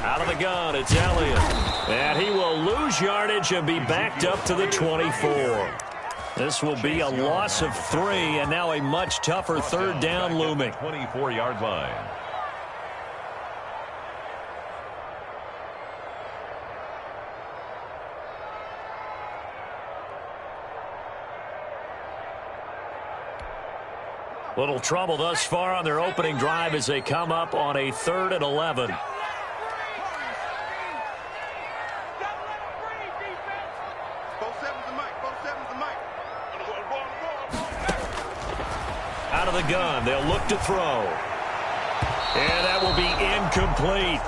Out of the gun, it's Elliott. And he will lose yardage and be backed up to the 24. This will be a loss of 3, and now a much tougher third down looming. 24-yard line. Little trouble thus far on their opening drive as they come up on a 3rd and 11. Out of the gun, they'll look to throw. And that will be incomplete.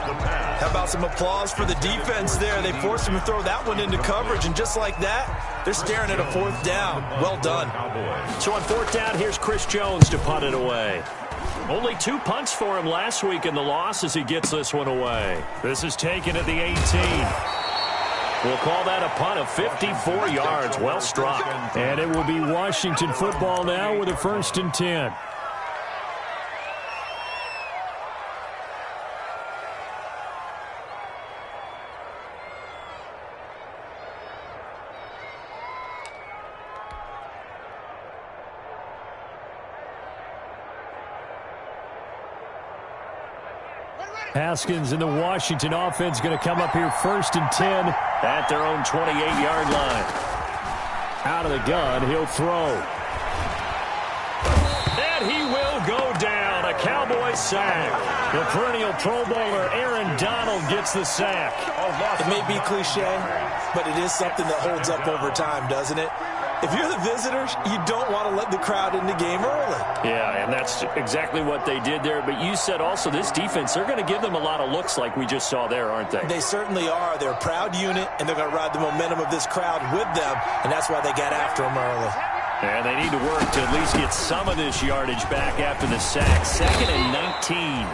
How about some applause for the defense there? They forced him to throw that one into coverage, and just like that, they're staring at a 4th down. Well done. So on 4th down, here's Chris Jones to punt it away. Only 2 punts for him last week in the loss as he gets this one away. This is taken at the 18. We'll call that a punt of 54 yards. Well struck. And it will be Washington football now with a 1st and 10. Haskins in the Washington offense going to come up here 1st and 10 at their own 28-yard line. Out of the gun, he'll throw. And he will go down. A Cowboy sack. The perennial Pro Bowler Aaron Donald gets the sack. It may be cliche, but it is something that holds up over time, doesn't it? If you're the visitors, you don't want to let the crowd in the game early. Yeah, and that's exactly what they did there. But you said also this defense, they're going to give them a lot of looks like we just saw there, aren't they? They certainly are. They're a proud unit, and they're going to ride the momentum of this crowd with them, and that's why they got after them early. And they need to work to at least get some of this yardage back after the sack. 2nd and 19.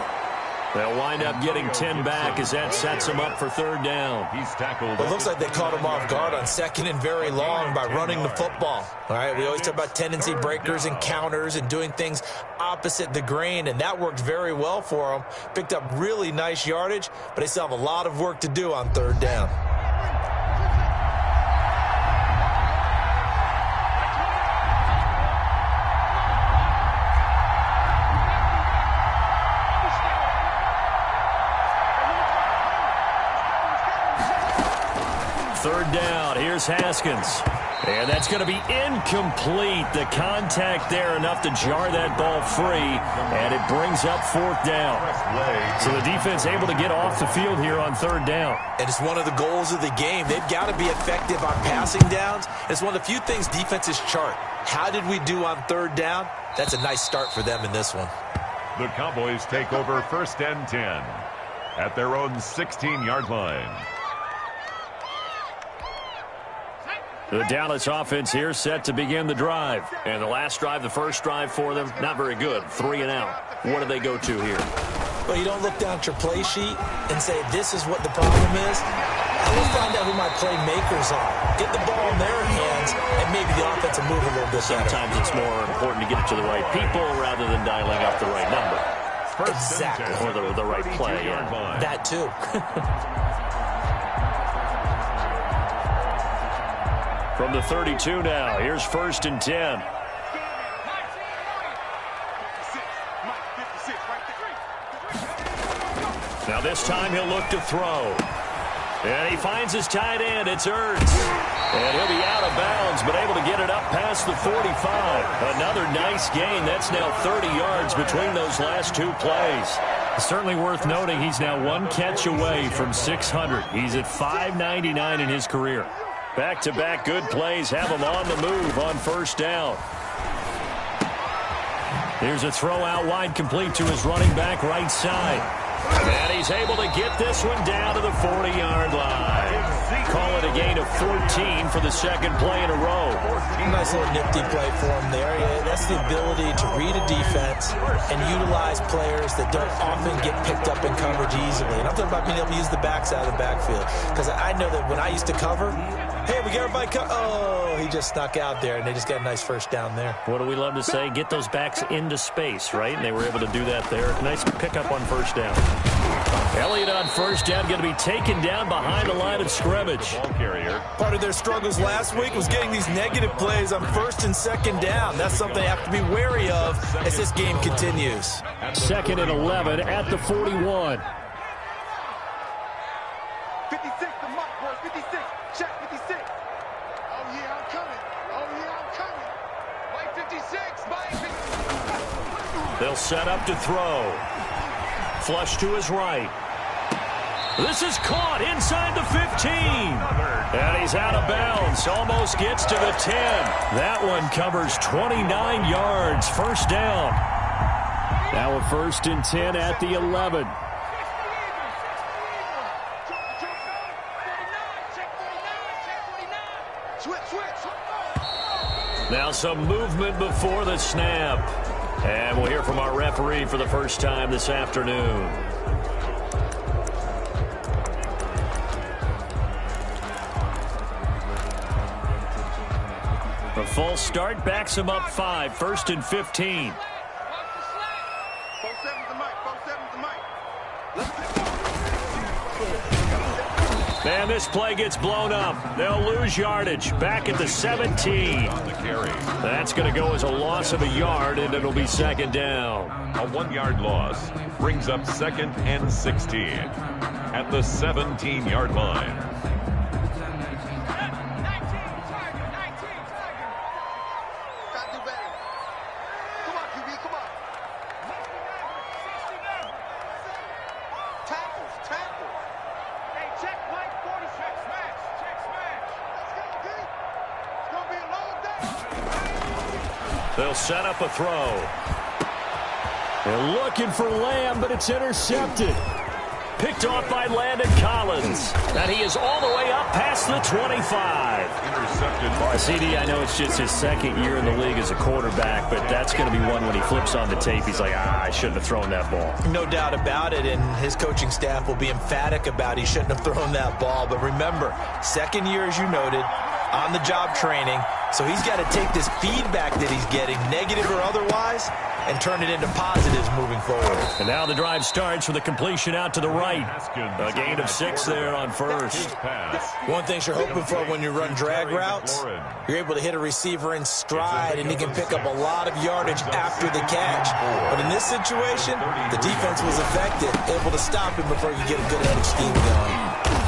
They'll wind up getting 10 back as that sets them up for 3rd down. He's tackled. It looks like they caught him off guard on 2nd and very long by running the football. All right, we always talk about tendency breakers and counters and doing things opposite the grain, and that worked very well for them. Picked up really nice yardage, but they still have a lot of work to do on 3rd down. Third down, here's Haskins. And that's going to be incomplete. The contact there enough to jar that ball free, and it brings up 4th down. So the defense able to get off the field here on 3rd down. And it's one of the goals of the game. They've got to be effective on passing downs. It's one of the few things defenses chart. How did we do on 3rd down? That's a nice start for them in this one. The Cowboys take over 1st and 10 at their own 16-yard line. The Dallas offense here set to begin the drive. And the last drive, the first drive for them, not very good. 3 and out. What do they go to here? Well, you don't look down at your play sheet and say, this is what the problem is. I will find out who my playmakers are. Get the ball in their hands, and maybe the offense will move a little bit better. Sometimes it's more important to get it to the right people rather than dialing up the right number. Exactly. Or the right play. Yeah. That too. From the 32 now, here's 1st and 10. Now this time he'll look to throw. And he finds his tight end. It's Ertz. And he'll be out of bounds, but able to get it up past the 45. Another nice gain. That's now 30 yards between those last 2 plays. Certainly worth noting he's now 1 catch away from 600. He's at 599 in his career. Back-to-back good plays have him on the move on 1st down. Here's a throw out wide, complete to his running back right side. And he's able to get this one down to the 40-yard line. Call it a gain of 14 for the 2nd play in a row. Nice little nifty play for him there. That's the ability to read a defense and utilize players that don't often get picked up in coverage easily. And I'm talking about being able to use the backs out of the backfield. Because I know that when I used to cover, Hey, we got everybody come. Oh, he just snuck out there, and they just got a nice first down there. What do we love to say? Get those backs into space, right? And they were able to do that there. Nice pickup on first down. Elliott on first down, going to be taken down behind the line of scrimmage. Ball carrier. Part of their struggles last week was getting these negative plays on first and second down. That's something they have to be wary of as this game continues. 2nd and 11 at the 41. 56, the mark, boys. 56. Check 56. Oh, yeah, I'm coming. Oh, yeah, I'm coming. Mike 56. Mike 56. They'll set up to throw. Flush to his right. This is caught inside the 15. And he's out of bounds. Almost gets to the 10. That one covers 29 yards. First down. Now a 1st and 10 at the 11. Now some movement before the snap. And we'll hear from our referee for the first time this afternoon. The false start backs him up 5. 1st and 15. 47's the mic. 47's the mic. And this play gets blown up. They'll lose yardage. Back at the 17. On the carry. That's going to go as a loss of a yard, and it'll be 2nd down. A 1-yard loss brings up 2nd and 16 at the 17-yard line. Gotta do better. Come on, QB, come on. Tackles, tackles. Hey, check Mike 46. Smash, check smash. Let's go, D. It's gonna be a long day. They'll set up a throw. They're looking for Lamb, but it's intercepted. Picked off by Landon Collins. And he is all the way up past the 25. Intercepted by CD, I know it's just his 2nd year in the league as a quarterback, but that's going to be one when he flips on the tape. He's like, I shouldn't have thrown that ball. No doubt about it, and his coaching staff will be emphatic about he shouldn't have thrown that ball. But remember, 2nd year, as you noted, on-the-job training. So he's got to take this feedback that he's getting, negative or otherwise, and turn it into positives moving forward. And now the drive starts with a completion out to the right. A gain of 6 there on first. One thing you're hoping for when you run drag routes, you're able to hit a receiver in stride, and he can pick up a lot of yardage after the catch. But in this situation, the defense was effective, able to stop him before you get a good head of steam going.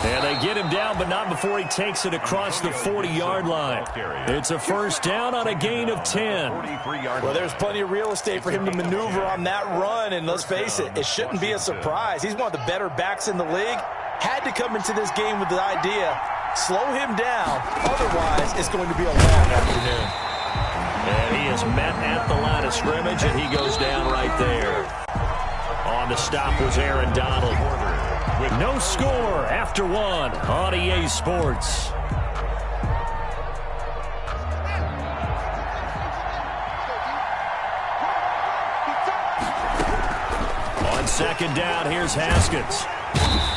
And they get him down, but not before he takes it across the 40-yard line. It's a first down on a gain of 10. Well, there's plenty of real estate for him to maneuver on that run, and let's face it, it shouldn't be a surprise. He's one of the better backs in the league. Had to come into this game with the idea, slow him down, otherwise it's going to be a long afternoon. And he is met at the line of scrimmage, and he goes down right there. On the stop was Aaron Donald. With no score after 1 on EA Sports. On 2nd down, here's Haskins.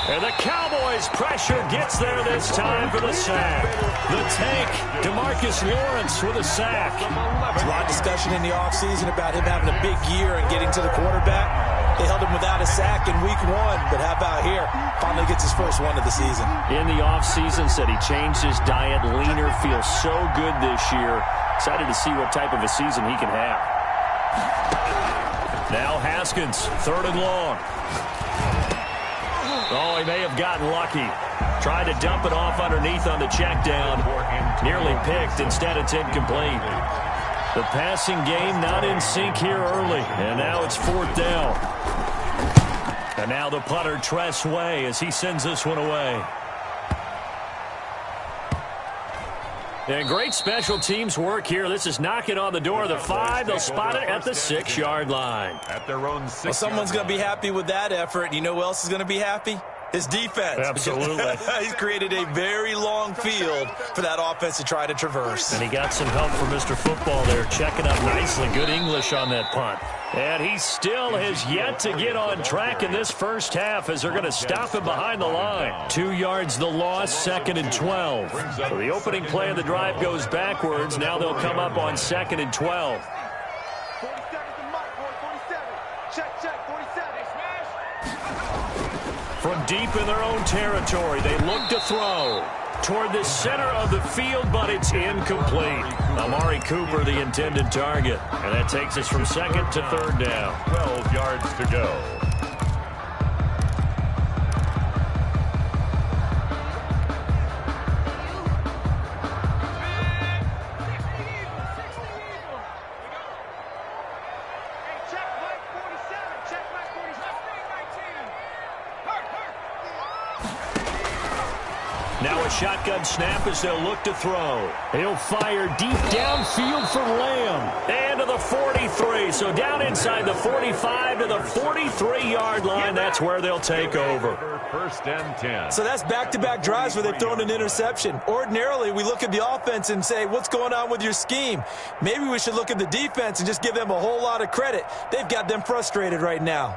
And the Cowboys' pressure gets there this time for the sack. The tank, DeMarcus Lawrence with a sack. There's a lot of discussion in the offseason about him having a big year and getting to the quarterback. They held him without a sack in week 1, but how about here? Finally gets his first one of the season. In the offseason, said he changed his diet, leaner, feels so good this year. Excited to see what type of a season he can have. Now Haskins, 3rd and long. Oh, he may have gotten lucky. Tried to dump it off underneath on the check down. Nearly picked. Instead, it's incomplete. The passing game not in sync here early. And now it's 4th down. And now the punter, Tress Way, as he sends this one away. And great special teams work here. This is knocking on the door of the 5. They'll spot it at the 6-yard line. At their own 6-yard Well, someone's going to be happy with that effort. You know who else is going to be happy? His defense. Absolutely. He's created a very long field for that offense to try to traverse. And he got some help from Mr. Football there, checking up nicely. Good English on that punt. And he still has yet to get on track in this first half as they're going to stop him behind the line. 2 yards the loss, 2nd and 12. So the opening play of the drive goes backwards. Now they'll come up on 2nd and 12. 47 to Mike, boy, 47. Check, 47. From deep in their own territory, they look to throw toward the center of the field, but it's incomplete. Amari Cooper, the intended target. And that takes us from 2nd to 3rd down. 12 yards to go. Now a shotgun snap as they'll look to throw. He'll fire deep downfield for Lamb. And to the 43. So down inside the 45 to the 43-yard line. That's where they'll take over. 1st and 10. So that's back-to-back drives where they've thrown an interception. Ordinarily, we look at the offense and say, what's going on with your scheme? Maybe we should look at the defense and just give them a whole lot of credit. They've got them frustrated right now.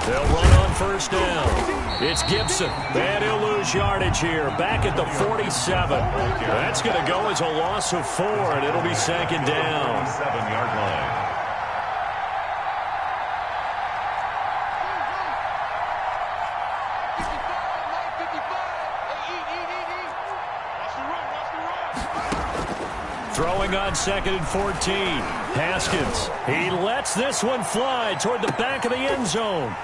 They'll run on 1st down. It's Gibson. And he'll lose yardage here. Back at the 47. That's going to go as a loss of 4, and it'll be 2nd down. 7-yard line. Throwing on 2nd and 14. Haskins. He lets this one fly toward the back of the end zone.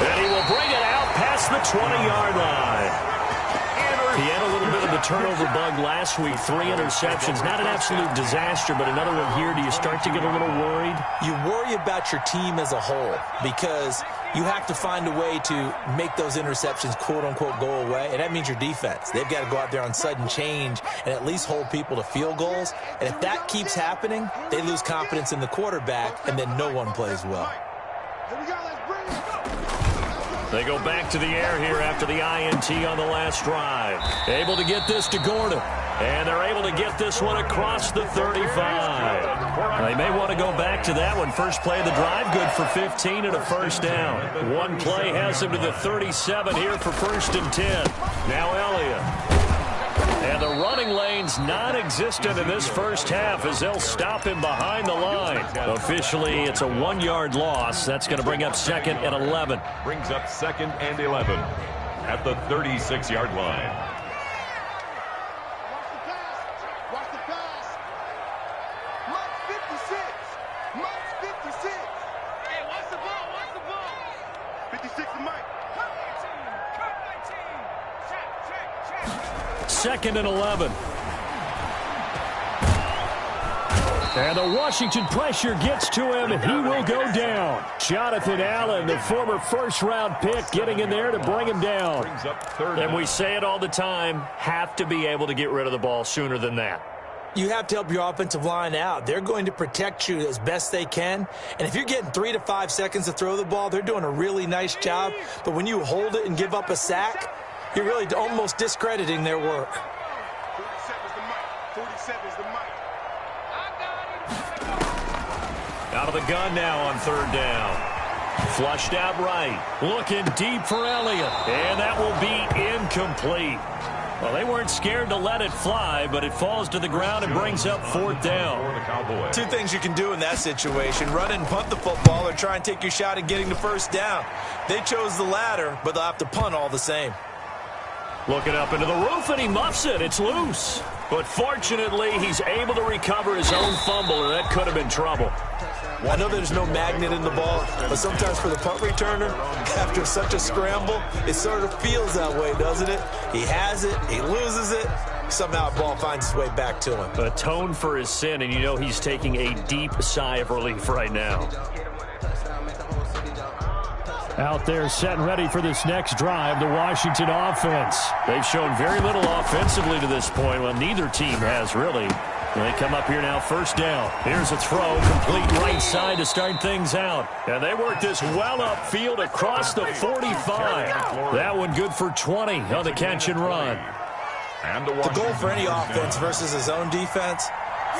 And he will bring it out past the 20-yard line. He had a little bit of the turnover bug last week. 3 interceptions. Not an absolute disaster, but another one here. Do you start to get a little worried? You worry about your team as a whole because you have to find a way to make those interceptions, quote-unquote, go away, and that means your defense. They've got to go out there on sudden change and at least hold people to field goals, and if that keeps happening, they lose confidence in the quarterback, and then no one plays well. Here we go, let's bring it. They go back to the air here after the INT on the last drive. Able to get this to Gordon. And they're able to get this one across the 35. They may want to go back to that one. First play of the drive, good for 15 and a 1st down. One play has them to the 37 here for 1st and 10. Now Elliott. And the running lane's non-existent in this first half as they'll stop him behind the line. Officially, it's a 1-yard loss. That's going to bring up 2nd and 11. Brings up 2nd and 11 at the 36-yard line. Watch the pass. Mike's 56. Mike's 56. Hey, watch the ball. 56 to Mike. Cut 19. 2nd and 11. And the Washington pressure gets to him, and he will go down. Jonathan Allen, the former first-round pick, getting in there to bring him down. Brings up 3rd. And we say it all the time, have to be able to get rid of the ball sooner than that. You have to help your offensive line out. They're going to protect you as best they can. And if you're getting 3 to 5 seconds to throw the ball, they're doing a really nice job. But when you hold it and give up a sack, you're really almost discrediting their work. 47's the Mike. 47's the Mike. Out of the gun now on 3rd down. Flushed out right. Looking deep for Elliott. And that will be incomplete. Well, they weren't scared to let it fly, but it falls to the ground and brings up 4th down. For the Cowboys. 2 things you can do in that situation. Run and punt the football or try and take your shot at getting the 1st down. They chose the latter, but they'll have to punt all the same. Looking up into the roof, and he muffs it. It's loose. But fortunately, he's able to recover his own fumble, or that could have been trouble. I know there's no magnet in the ball, but sometimes for the punt returner, after such a scramble, it sort of feels that way, doesn't it? He has it, he loses it, somehow the ball finds its way back to him. Atone for his sin, and you know he's taking a deep sigh of relief right now. Out there set and ready for this next drive, the Washington offense. They've shown very little offensively to this point. Well, neither team has really. They come up here now, first down. Here's a throw, complete right side to start things out. And they work this well upfield across the 45. That one good for 20 on the catch and run. The goal for any offense versus his own defense,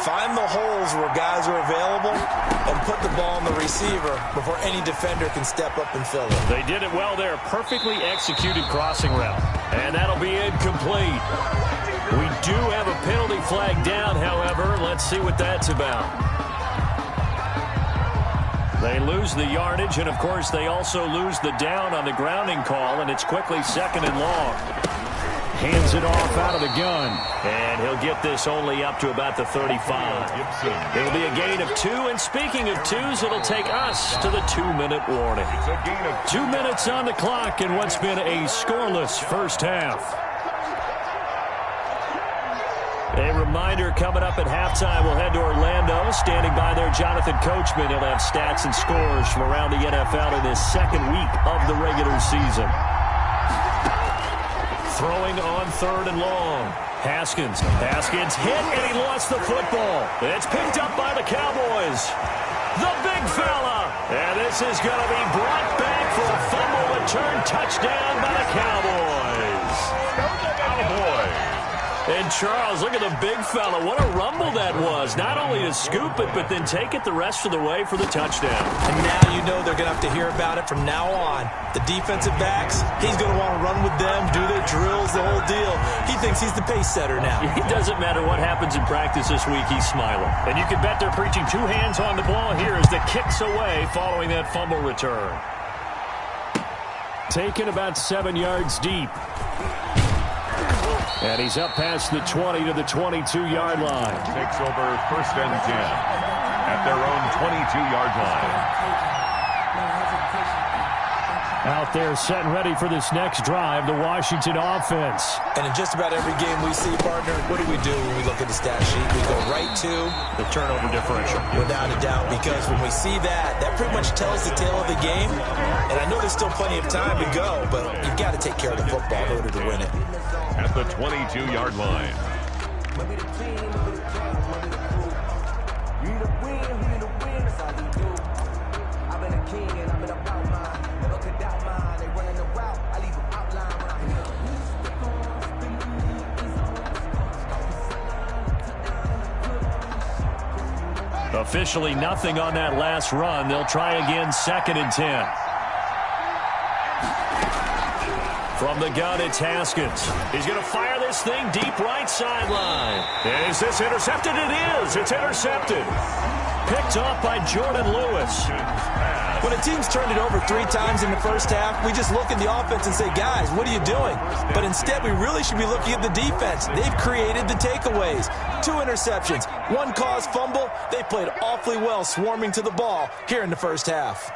find the holes where guys are available and put the ball on the receiver before any defender can step up and fill it. They did it well there. Perfectly executed crossing route. And that'll be incomplete. We do have a penalty flag down, however. Let's see what that's about. They lose the yardage, and, of course, they also lose the down on the grounding call, and it's quickly second and long. Hands it off out of the gun. And he'll get this only up to about the 35. It'll be a gain of 2. And speaking of twos, it'll take us to the 2-minute warning. 2 minutes on the clock in what's been a scoreless first half. A reminder coming up at halftime, we'll head to Orlando. Standing by there, Jonathan Coachman. He'll have stats and scores from around the NFL in his second week of the regular season. Throwing on third and long. Haskins hit, and he lost the football. It's picked up by the Cowboys. The big fella. And this is going to be brought back for a fumble return touchdown by the Cowboys. And Charles, look at the big fella. What a rumble that was. Not only to scoop it, but then take it the rest of the way for the touchdown. And now you know they're going to have to hear about it from now on. The defensive backs, he's going to want to run with them, do their drills, the whole deal. He thinks he's the pace setter now. It doesn't matter what happens in practice this week, he's smiling. And you can bet they're preaching 2 hands on the ball here as the kick's away following that fumble return. Taken about 7 yards deep. And he's up past the 20 to the 22-yard line. Takes over first and 10 at their own 22-yard line. Out there set and ready for this next drive, the Washington offense. And in just about every game we see, partner, what do when we look at the stat sheet? We go right to the turnover differential. Without a doubt, because when we see that, that pretty much tells the tale of the game. And I know there's still plenty of time to go, but you've got to take care of the football in order to win it. At the 22-yard line. Officially nothing on that last run. They'll try again, second and 10. From the gun, it's Haskins. He's going to fire this thing deep right sideline. And is this intercepted? It is. It's intercepted. Picked off by Jordan Lewis. When a team's turned it over 3 times in the first half, we just look at the offense and say, guys, what are you doing? But instead, we really should be looking at the defense. They've created the takeaways. 2 interceptions, 1 caused fumble. They played awfully well swarming to the ball here in the first half.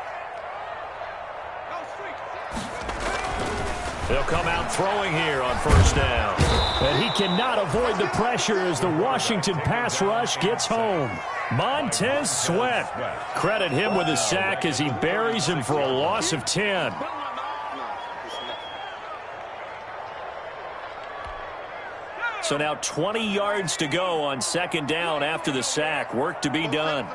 They'll come out throwing here on first down. And he cannot avoid the pressure as the Washington pass rush gets home. Montez Sweat. Credit him with a sack as he buries him for a loss of 10. So now 20 yards to go on second down after the sack. Work to be done.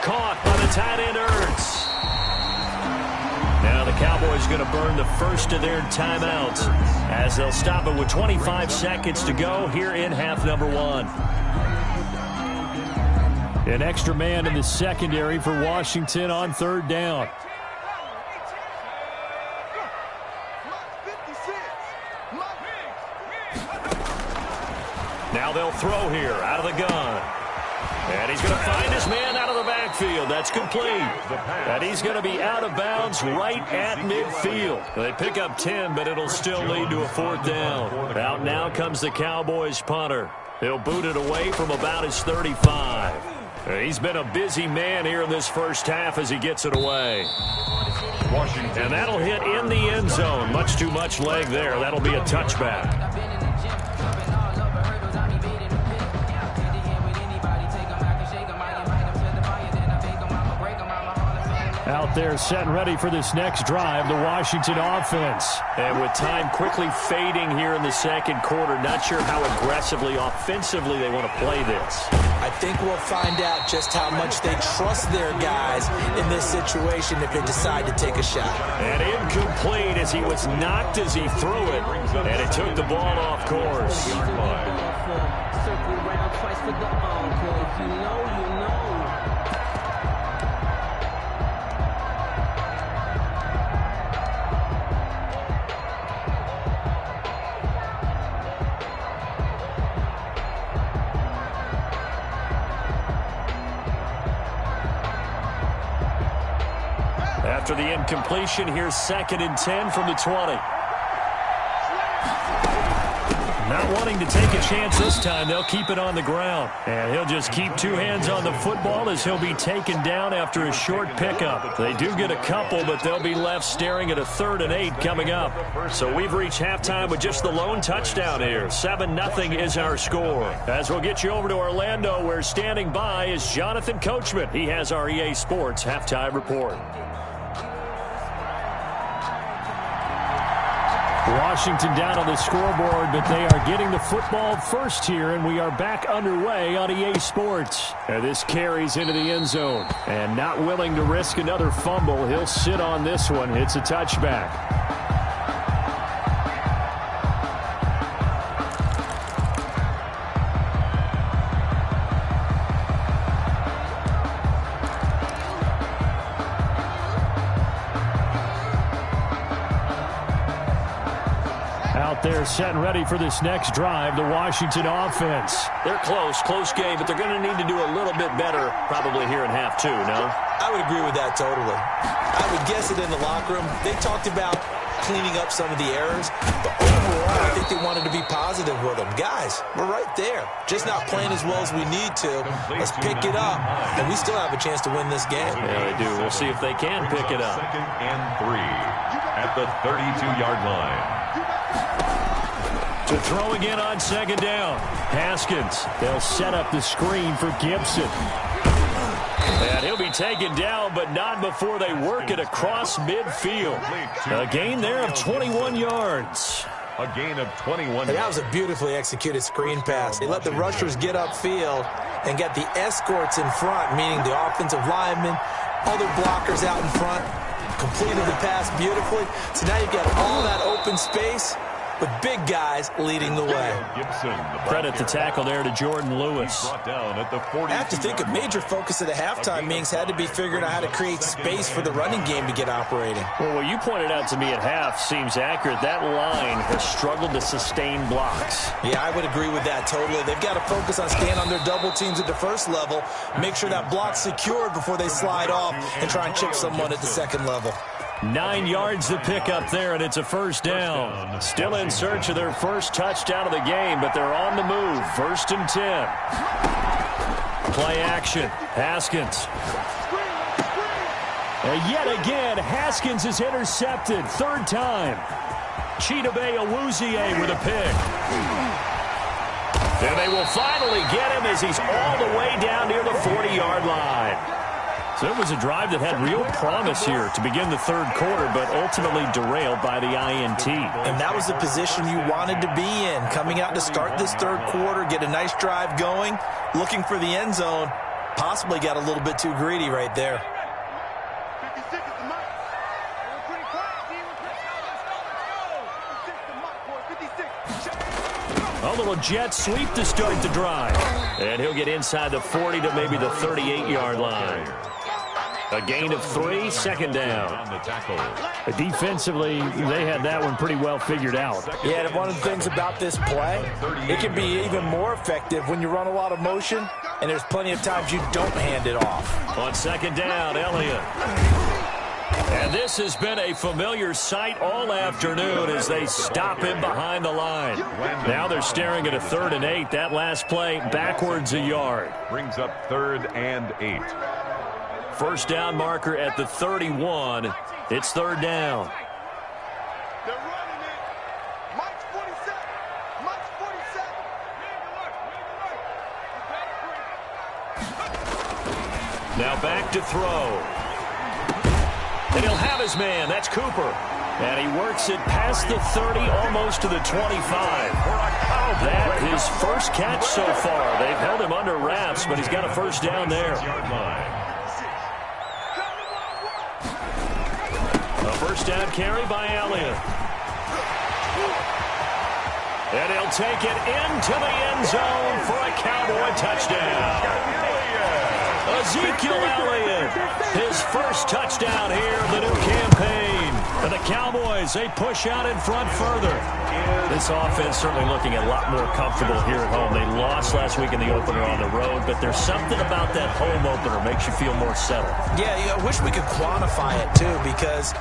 Caught by the tight end, Ertz. Now the Cowboys going to burn the first of their timeouts as they'll stop it with 25 seconds to go here in half number 1. An extra man in the secondary for Washington on third down. Now they'll throw here out of the gun. And he's going to find his man out of the backfield. That's complete. And he's going to be out of bounds right at midfield. They pick up 10, but it'll still lead to a 4th down. Out now comes the Cowboys punter. He'll boot it away from about his 35. He's been a busy man here in this first half as he gets it away. Washington. And that'll hit in the end zone. Much too much leg there. That'll be a touchback. Out there set and ready for this next drive, the Washington offense. And with time quickly fading here in the second quarter, not sure how aggressively, offensively they want to play this. I think we'll find out just how much they trust their guys in this situation if they decide to take a shot. And incomplete as he was knocked as he threw it, and it took the ball off course. Circle round twice for the encore. If you know, you know. After the incompletion, here's 2nd and 10 from the 20. Not wanting to take a chance this time, they'll keep it on the ground. And he'll just keep 2 hands on the football as he'll be taken down after a short pickup. They do get a couple, but they'll be left staring at a 3rd and 8 coming up. So we've reached halftime with just the lone touchdown here. 7-0 is our score. As we'll get you over to Orlando, where standing by is Jonathan Coachman. He has our EA Sports halftime report. Washington down on the scoreboard, but they are getting the football first here, and we are back underway on EA Sports. And this carries into the end zone. And not willing to risk another fumble, he'll sit on this one. It's a touchback. They're set and ready for this next drive, the Washington offense. They're close game, but they're going to need to do a little bit better probably here in half 2, no? I would agree with that totally. I would guess it in the locker room. They talked about cleaning up some of the errors, but overall, I think they wanted to be positive with them. Guys, we're right there. Just not playing as well as we need to. Let's pick it up, and we still have a chance to win this game. Yeah, they do. We'll see if they can pick it up. 2nd and 3 at the 32-yard line. To throw again on 2nd down. Haskins. They'll set up the screen for Gibson. And he'll be taken down, but not before they work it across midfield. A gain there of 21 yards. A gain of 21 That was a beautifully executed screen pass. They let the rushers get upfield and get the escorts in front, meaning the offensive linemen, other blockers out in front, completed the pass beautifully. So now you've got all that open space with big guys leading the way. Gibson, Credit the tackle there to Jordan Lewis. brought down at the I have to think a major focus of the halftime meetings had to be figuring out how to create space for the running game to get operating. Well, what you pointed out to me at half seems accurate. That line has struggled to sustain blocks. Yeah, I would agree with that totally. They've got to focus on staying on their double teams at the first level, make sure that block's secured before they slide off and try and chip someone at the second level. 9 yards to pick up there, and it's a first down. Still in search of their first touchdown of the game, but they're on the move. 1st and 10. Play action. Haskins. And yet again, Haskins is intercepted. 3rd time. Chidobe Awuzie with a pick. And they will finally get him as he's all the way down near the 40-yard line. So it was a drive that had real promise here to begin the 3rd quarter, but ultimately derailed by the INT. And that was the position you wanted to be in, coming out to start this 3rd quarter, get a nice drive going, looking for the end zone, possibly got a little bit too greedy right there. 56 is the mic. We're pretty quiet, D. Let's go. 56 the mic, boy. 56. A little jet sweep to start the drive. And he'll get inside the 40 to maybe the 38-yard line. A gain of 3, 2nd down. Defensively, they had that one pretty well figured out. Yeah, and one of the things about this play, it can be even more effective when you run a lot of motion, and there's plenty of times you don't hand it off. On 2nd down, Elliott. And this has been a familiar sight all afternoon as they stop him behind the line. Now they're staring at a 3rd and 8. That last play backwards a yard. Brings up 3rd and 8. First down marker at the 31. It's 3rd down. They're running it. Mike's 47. Mike's 47. Now back to throw. And he'll have his man. That's Cooper. And he works it past the 30, almost to the 25. That his first catch so far. They've held him under wraps, but he's got a first down there. A first down carry by Elliott. And he'll take it into the end zone for a Cowboy touchdown. Ezekiel Elliott, his first touchdown here of the new campaign. And the Cowboys, they push out in front further. This offense certainly looking a lot more comfortable here at home. They lost last week in the opener on the road, but there's something about that home opener makes you feel more settled. Yeah, I wish we could quantify it, too, because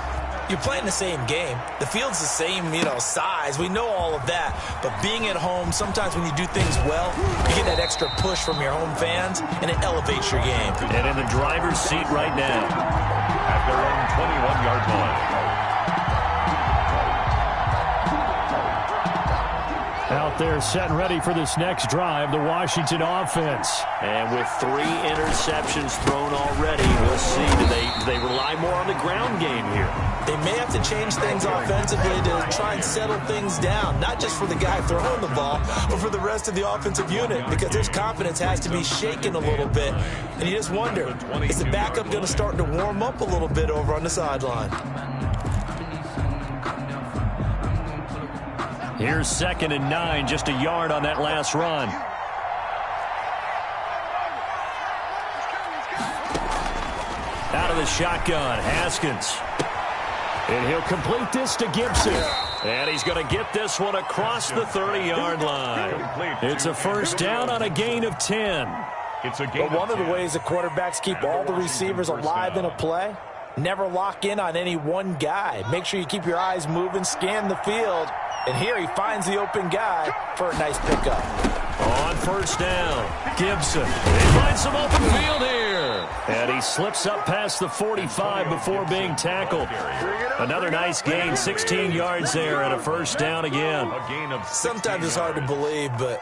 you're playing the same game. The field's the same, size. We know all of that. But being at home, sometimes when you do things well, you get that extra push from your home fans, and it elevates your game. And in the driver's seat right now. At their own 21-yard line. Out there set and ready for this next drive, the Washington offense. And with 3 interceptions thrown already, we'll see. Do they rely more on the ground game here? They may have to change things offensively to try and settle things down, not just for the guy throwing the ball, but for the rest of the offensive unit, because their confidence has to be shaken a little bit. And you just wonder, is the backup going to start to warm up a little bit over on the sideline? Here's 2nd and 9, just a yard on that last run. Out of the shotgun, Haskins. And he'll complete this to Gibson. And he's going to get this one across the 30-yard line. It's a first down on a gain of 10. But one of the ways the quarterbacks keep all the receivers alive in a play, never lock in on any one guy. Make sure you keep your eyes moving, scan the field. And here he finds the open guy for a nice pickup. On first down, Gibson. He finds some open field here. And he slips up past the 45 before being tackled. Another nice gain, 16 yards there, and a first down again. Sometimes it's hard to believe, but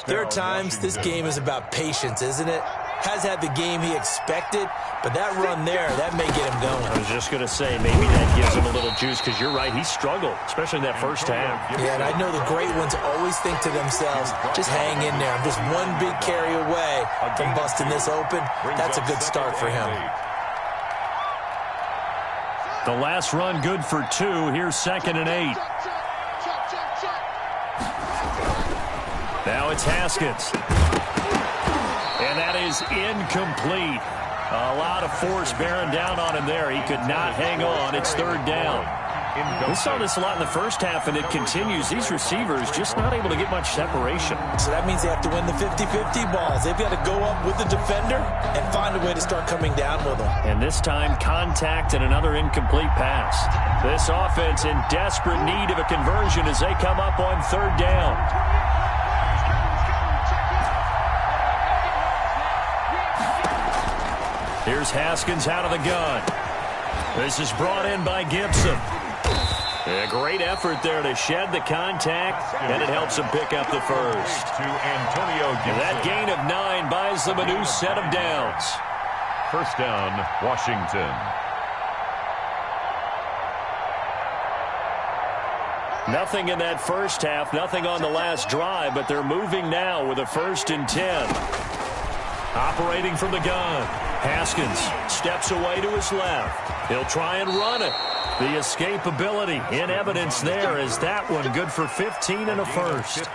there are times this game is about patience, isn't it? Has had the game he expected, but that run there, that may get him going. I was just going to say, maybe that gives him a little juice, because you're right, he struggled, especially in that first half. Yeah, and I know the great ones always think to themselves, just hang in there. I'm just one big carry away from busting this open. That's a good start for him. The last run good for 2. Here's 2nd and 8. Now it's Haskins. And that is incomplete. A lot of force bearing down on him there. He could not hang on. It's 3rd down. We saw this a lot in the first half, and it continues. These receivers just not able to get much separation. So that means they have to win the 50-50 balls. They've got to go up with the defender and find a way to start coming down with them. And this time, contact and another incomplete pass. This offense in desperate need of a conversion as they come up on 3rd down. Here's Haskins out of the gun. This is brought in by Gibson. A great effort there to shed the contact, and it helps him pick up the first. To Antonio Gibson. That gain of 9 buys them a new set of downs. First down, Washington. Nothing in that first half, nothing on the last drive, but they're moving now with a 1st and 10. Operating from the gun. Haskins steps away to his left. He'll try and run it. The escapability in evidence there is that one good for 15 and a first.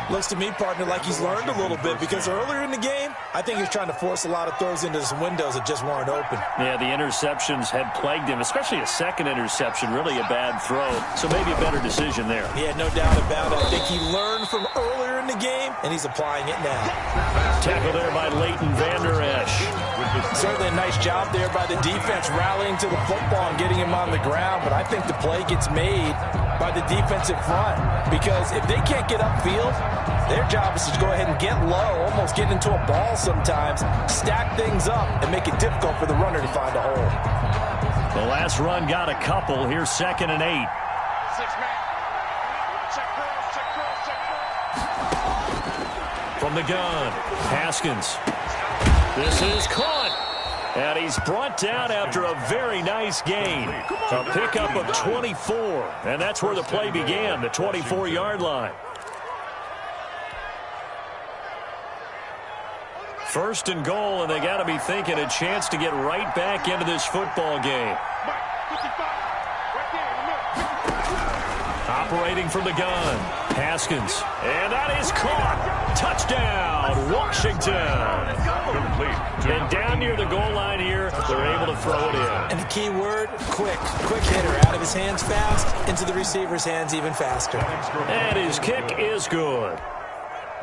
Looks to me, partner, like he's learned a little bit, because earlier in the game, I think he was trying to force a lot of throws into some windows that just weren't open. Yeah, the interceptions had plagued him, especially a second interception, really a bad throw. So maybe a better decision there. Yeah, no doubt about it. I think he learned from earlier in the game, and he's applying it now. Tackle there by Leighton Vander Esch. Certainly a nice job there by the defense rallying to the football and getting him on the ground, but I think the play gets made by the defensive front, because if they can't get upfield, their job is to go ahead and get low, almost get into a ball sometimes, stack things up, and make it difficult for the runner to find a hole. The last run got a couple. Here's 2nd and 8. 6 man. Check cross. From the gun, Haskins. This is caught. And he's brought down after a very nice gain. A pickup of 24. And that's where the play began, the 24-yard line. First and goal, and they got to be thinking a chance to get right back into this football game. Operating from the gun, Haskins. And that is caught. Touchdown, Washington. Complete. And down near the goal line here, they're able to throw it in. And the key word, quick. Quick hitter. Out of his hands fast, into the receiver's hands even faster. And his kick is good.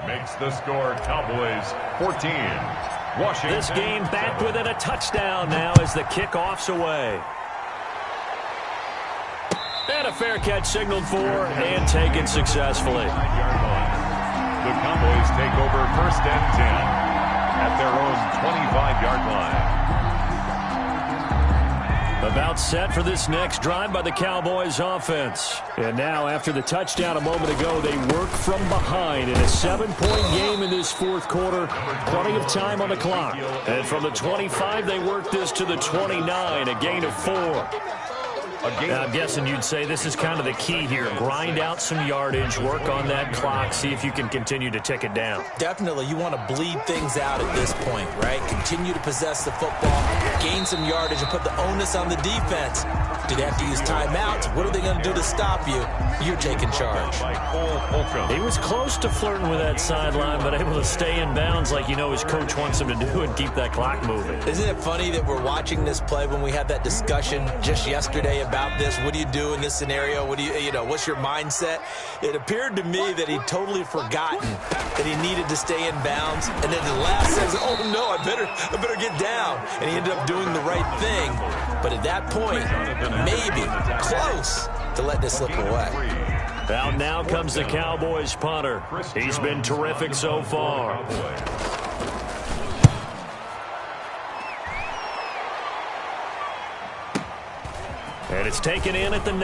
Makes the score Cowboys 14. Washington. This game back within a touchdown now as the kickoff's away. And a fair catch signaled for and taken successfully. The Cowboys take over first and 10 at their own 25-yard line. About set for this next drive by the Cowboys offense. And now, after the touchdown a moment ago, they work from behind in a 7-point game in this fourth quarter. Plenty of time on the clock. And from the 25, they work this to the 29, a gain of 4. I'm guessing you'd say this is kind of the key here. Grind out some yardage, work on that clock, see if you can continue to tick it down. Definitely, you want to bleed things out at this point, right? Continue to possess the football, gain some yardage, and put the onus on the defense. Do they have to use timeouts? What are they going to do to stop you? You're taking charge. He was close to flirting with that sideline, but able to stay in bounds like you know his coach wants him to do and keep that clock moving. Isn't it funny that we're watching this play when we had that discussion just yesterday about this? What do you do in this scenario? What do you know, what's your mindset? It appeared to me that he'd totally forgotten that he needed to stay in bounds, and then the last says, oh no, I better get down. And he ended up doing the right thing. But at that point, maybe close to letting this slip away. Out now comes the Cowboys punter. He's been terrific so far. And it's taken in at the 9.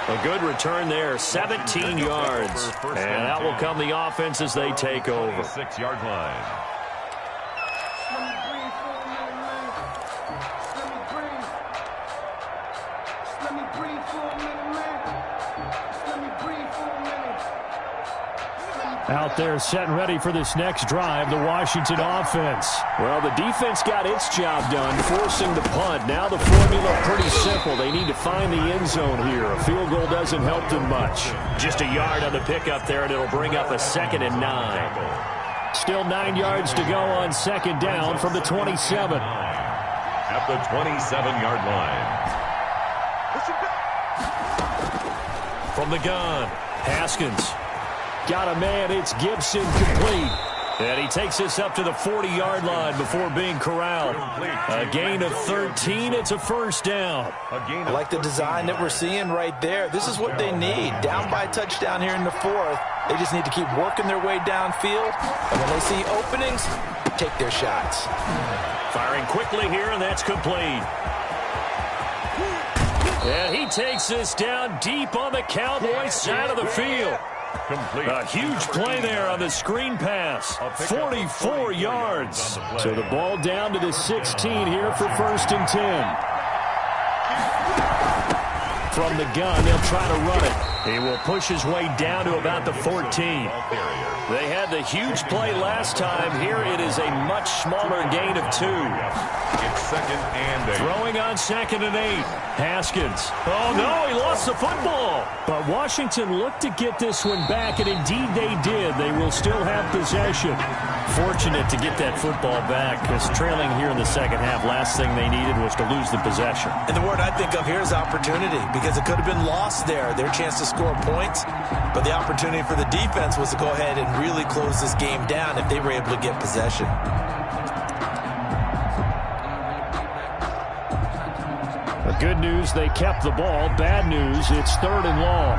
A good return there, 17 yards. And out will come the offense as they take over. 6-yard line. Out there set and ready for this next drive, the Washington offense. Well, the defense got its job done, forcing the punt. Now the formula pretty simple. They need to find the end zone here. A field goal doesn't help them much. Just a yard on the pickup there, and it'll bring up a 2nd and 9. Still 9 yards to go on 2nd down from the 27. At the 27-yard line. From the gun, Haskins. Got a man, it's Gibson, complete. And he takes this up to the 40-yard line before being corralled. A gain of 13, it's a first down. I like the design that we're seeing right there. This is what they need. Down by a touchdown here in the 4th. They just need to keep working their way downfield. And when they see openings, take their shots. Firing quickly here, and that's complete. And he takes this down deep on the Cowboys side of the field. Complete. A huge play there on the screen pass. 44 yards. So the ball down to the 16 here for 1st and 10. From the gun, they'll try to run it. He will push his way down to about the 14. They had the huge play last time. Here it is a much smaller gain of 2. It's 2nd and 8. Throwing on 2nd and 8. Haskins. Oh, no, he lost the football. But Washington looked to get this one back, and indeed they did. They will still have possession. Fortunate to get that football back, because trailing here in the second half, last thing they needed was to lose the possession. And the word I think of here is opportunity, because it could have been lost there, their chance to score points. But the opportunity for the defense was to go ahead and really close this game down if they were able to get possession. The good news, they kept the ball. Bad news, it's 3rd and long.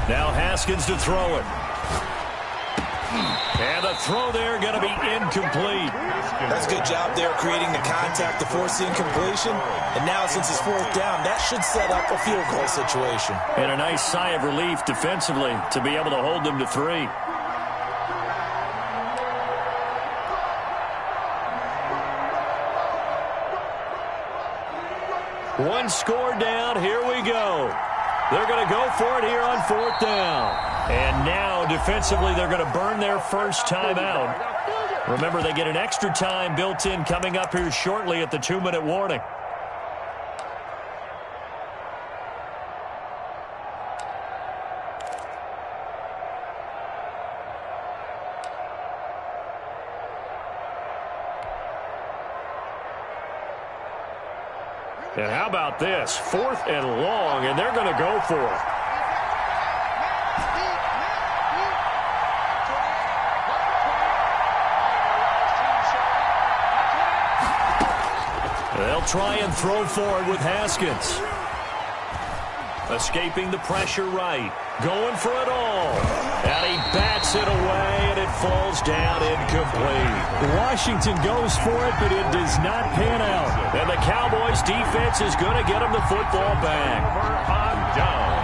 Now Haskins to throw it. And the throw there going to be incomplete. That's a good job there creating the contact to force the incompletion. And now since it's fourth down, that should set up a field goal situation. And a nice sigh of relief defensively to be able to hold them to 3. One score down. Here we go. They're going to go for it here on fourth down. And now, defensively, they're going to burn their first time out. Remember, they get an extra time built in coming up here shortly at the 2-minute warning. And how about this? 4th and long, and they're going to go for it. They'll try and throw forward with Haskins. Escaping the pressure right. Going for it all. And he bats it away, and it falls down incomplete. Washington goes for it, but it does not pan out. And the Cowboys defense is going to get him the football back. On down.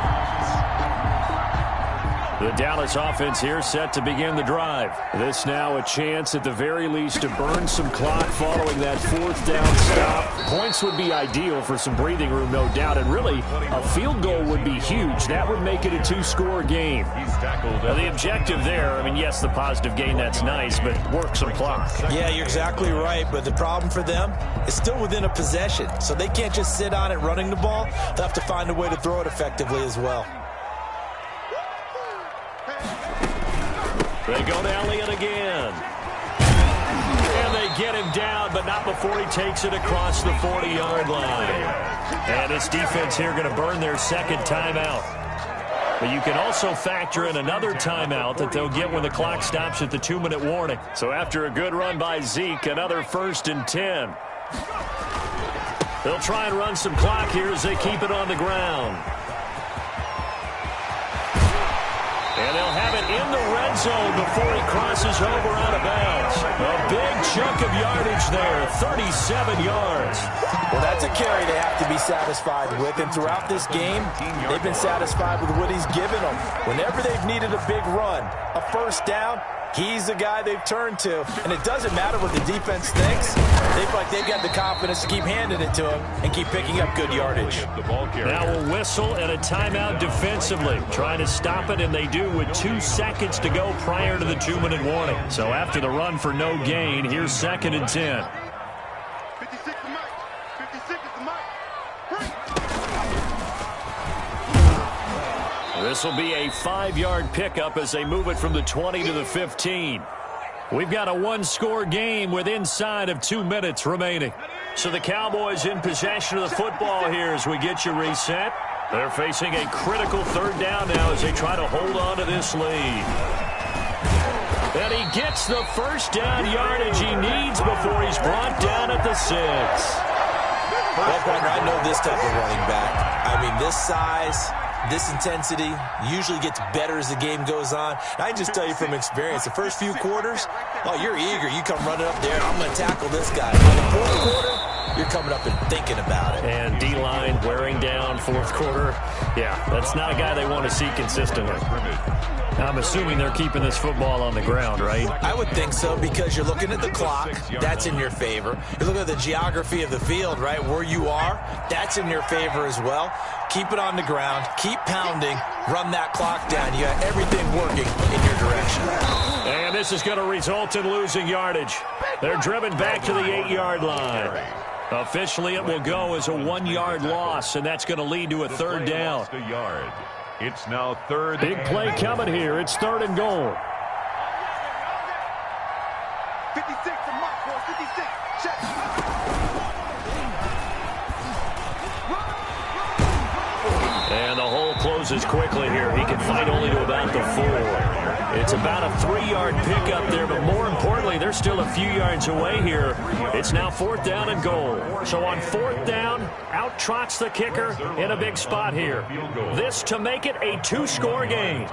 The Dallas offense here set to begin the drive. This now a chance at the very least to burn some clock following that 4th down stop. Points would be ideal for some breathing room, no doubt. And really, a field goal would be huge. That would make it a 2-score game. He's tackled. Now, the objective there, I mean, yes, the positive gain, that's nice, but work some clock. Yeah, you're exactly right. But the problem for them is still within a possession. So they can't just sit on it running the ball. They'll have to find a way to throw it effectively as well. They go to Elliott again. And they get him down, but not before he takes it across the 40-yard line. And this defense here going to burn their second timeout. But you can also factor in another timeout that they'll get when the clock stops at the 2-minute warning. So after a good run by Zeke, another 1st and 10. They'll try and run some clock here as they keep it on the ground. And they'll have it in the red zone before he crosses over out of bounds. A big chunk of yardage there, 37 yards. Well, that's a carry they have to be satisfied with. And throughout this game, they've been satisfied with what he's given them. Whenever they've needed a big run, a 1st down, he's the guy they've turned to. And it doesn't matter what the defense thinks. They feel like they've got the confidence to keep handing it to him and keep picking up good yardage. Now a whistle and a timeout defensively. Trying to stop it, and they do with 2 seconds to go prior to the 2-minute warning. So after the run for no gain, here's 2nd and 10. 56 is Mike. 56 is the Mike. This will be a 5-yard pickup as they move it from the 20 to the 15. We've got a 1-score game with inside of 2 minutes remaining. So the Cowboys in possession of the football here as we get you reset. They're facing a critical 3rd down now as they try to hold on to this lead. And he gets the 1st down yardage he needs before he's brought down at the 6. Well, partner, I know this type of running back. I mean, this size, this intensity usually gets better as the game goes on. And I can just tell you from experience, the first few quarters, oh, you're eager. You come running up there, I'm going to tackle this guy. By the 4th quarter, you're coming up and thinking about it. And D-line wearing down 4th quarter. Yeah, that's not a guy they want to see consistently. I'm assuming they're keeping this football on the ground, right? I would think so, because you're looking at the clock. That's in your favor. You're looking at the geography of the field, right? Where you are, that's in your favor as well. Keep it on the ground. Keep pounding. Run that clock down. You got everything working in your direction. And this is going to result in losing yardage. They're driven back to the 8-yard line. Officially, it will go as a 1-yard loss, and that's going to lead to a 3rd down. It's now 3rd. Big play coming here. It's 3rd and goal. 56 to Mike, boy. 56. Check. And the hole closes quickly here. He can fight only to about the 4. It's about a 3-yard pickup there, but more importantly, they're still a few yards away here. It's now 4th down and goal. So on 4th down, out trots the kicker in a big spot here. This to make it a 2-score game.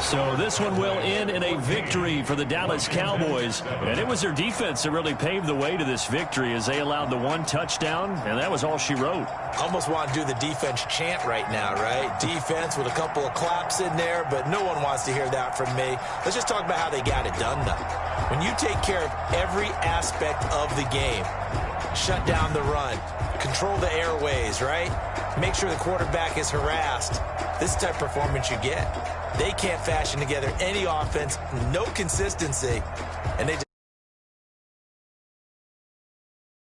So this one will end in a victory for the Dallas Cowboys. And it was their defense that really paved the way to this victory as they allowed the one touchdown, and that was all she wrote. Almost want to do the defense chant right now, right? Defense with a couple of claps in there, but no one wants to hear that from me. Let's just talk about how they got it done, though. When you take care of every aspect of the game, shut down the run, control the airways, right? Make sure the quarterback is harassed. This type of performance you get. They can't fashion together any offense, no consistency, and they